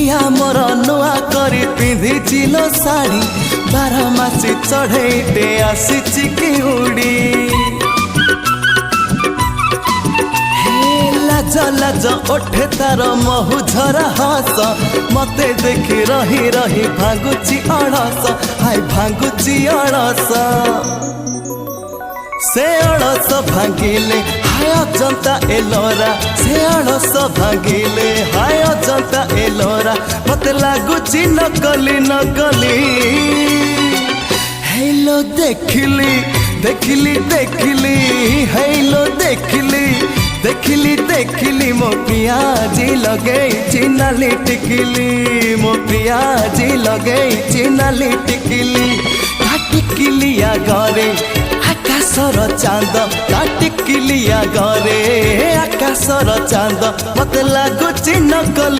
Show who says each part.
Speaker 1: पिया मोर नुआ करी पिंधि चिलो साड़ी 12 मासी चढ़ेटे आसी की उड़ी लाज लाज ओठे तार महु झरा हस मते देखी रही रही भांगुची अड़स हाय भांगुची अड़स से अड़स भांगिले हाय अजंता एलोरा से अड़स भांगिले हाय अजंता एलोरा मते लागुची नकली नकली हेलो देखिली देखिली देखिली हेलो देखिली देखिली देखिली मो पियाजी लगे चिनाली टिकिली मो पियाजी लगे चिनाली टिकिली टिकिलिया घरे आकाशर चांद टिकिलिया घरे आकाशर चांद मत लागुची नकली।